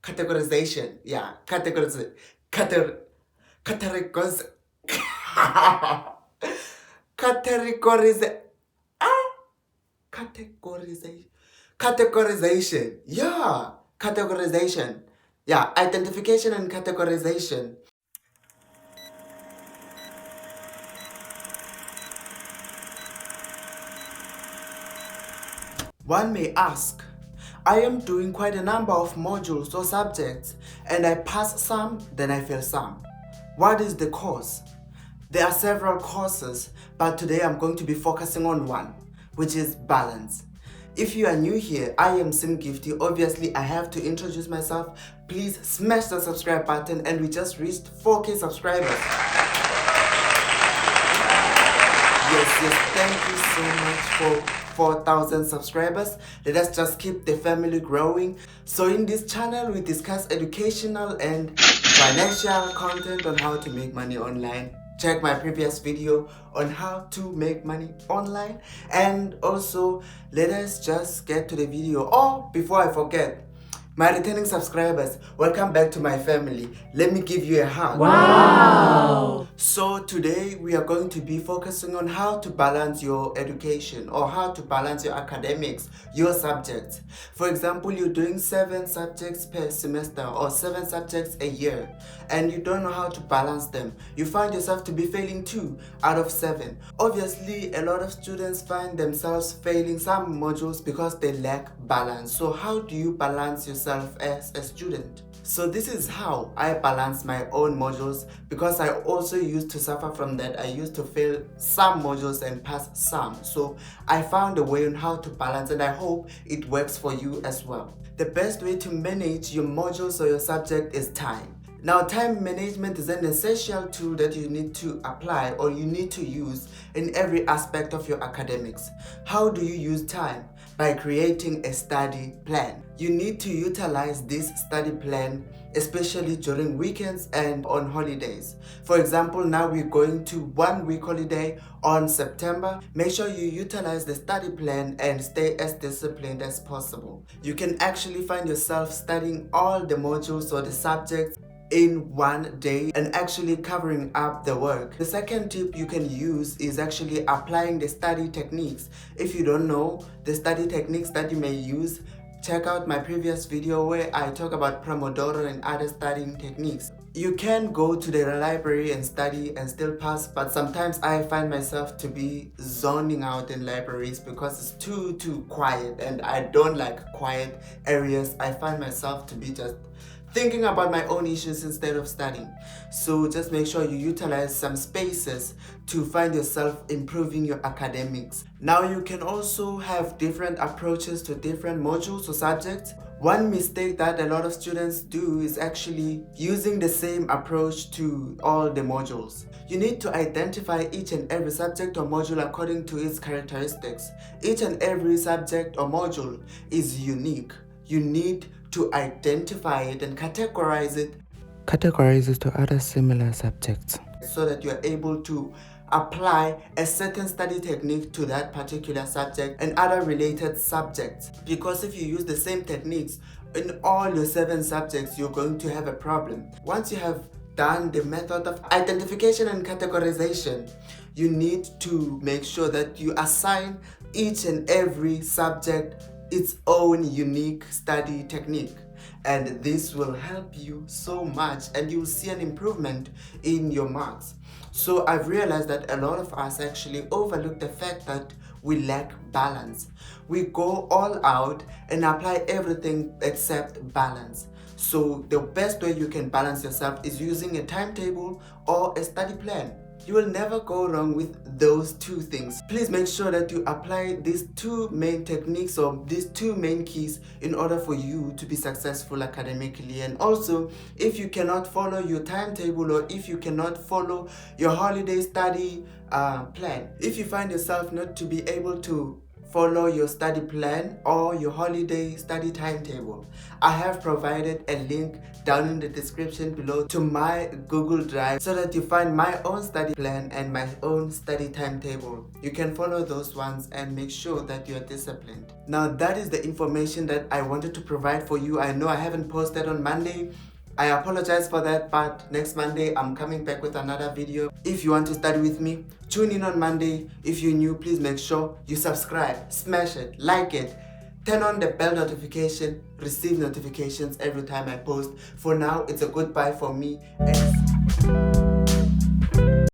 categorization. Yeah, categorize, categorize, categorize, categorization, categorization. Yeah, categorization. Yeah, identification and categorization. One may ask, I am doing quite a number of modules or subjects and I pass some, then I fail some. What is the cause? There are several causes, but today I'm going to be focusing on one, which is balance. If you are new here, I am Sim Gifty. Obviously, I have to introduce myself. Please smash the subscribe button, and we just reached 4K subscribers. Yes, thank you so much for 4,000 subscribers. Let us just keep the family growing. So in this channel, we discuss educational and financial content on how to make money online. Check my previous video on how to make money online. And also, let us just get to the video. Oh, before I forget, my returning subscribers, welcome back to my family. Let me give you a hug. Wow! So today we are going to be focusing on how to balance your education or how to balance your academics, your subjects. For example, you're doing 7 subjects per semester or 7 subjects a year and you don't know how to balance them. You find yourself to be failing 2 out of 7. Obviously, a lot of students find themselves failing some modules because they lack balance. So how do you balance yourself as a student? So this is how I balance my own modules, because I also used to suffer from that. I used to fail some modules and pass some. So I found a way on how to balance, and I hope it works for you as well. The best way to manage your modules or your subject is time. Now, time management is an essential tool that you need to apply or you need to use in every aspect of your academics. How do you use time? By creating a study plan. You need to utilize this study plan especially during weekends and on holidays. For example, now we're going to 1 week holiday on September. Make sure you utilize the study plan and stay as disciplined as possible. You can actually find yourself studying all the modules or the subjects in 1 day and actually covering up the work. The second tip you can use is actually applying the study techniques. If you don't know the study techniques that you may use, check out my previous video where I talk about Pomodoro and other studying techniques. You can go to the library and study and still pass, but sometimes I find myself to be zoning out in libraries because it's too quiet, and I don't like quiet areas. I find myself to be just thinking about my own issues instead of studying. So just make sure you utilize some spaces to find yourself improving your academics. Now you can also have different approaches to different modules or subjects. One mistake that a lot of students do is actually using the same approach to all the modules. You need to identify each and every subject or module according to its characteristics. Each and every subject or module is unique. You need to identify it and categorize it to other similar subjects so that you are able to apply a certain study technique to that particular subject and other related subjects. Because if you use the same techniques in all your 7 subjects, you're going to have a problem. Once you have done the method of identification and categorization, you need to make sure that you assign each and every subject its own unique study technique, and this will help you so much and you'll see an improvement in your marks. So I've realized that a lot of us actually overlook the fact that we lack balance. We go all out and apply everything except balance. So the best way you can balance yourself is using a timetable or a study plan. You will never go wrong with those 2 things. Please make sure that you apply these 2 main techniques or these 2 main keys in order for you to be successful academically. And also, if you cannot follow your timetable or if you cannot follow your holiday study plan, if you find yourself not to be able to follow your study plan or your holiday study timetable. I have provided a link down in the description below to my Google Drive so that you find my own study plan and my own study timetable. You can follow those ones and make sure that you are disciplined. Now that is the information that I wanted to provide for you. I know I haven't posted on Monday. I apologize for that, but next Monday I'm coming back with another video. If you want to study with me, tune in on Monday. If you're new, please make sure you subscribe, smash it, like it, turn on the bell notification, receive notifications every time I post. For now, it's a goodbye for me.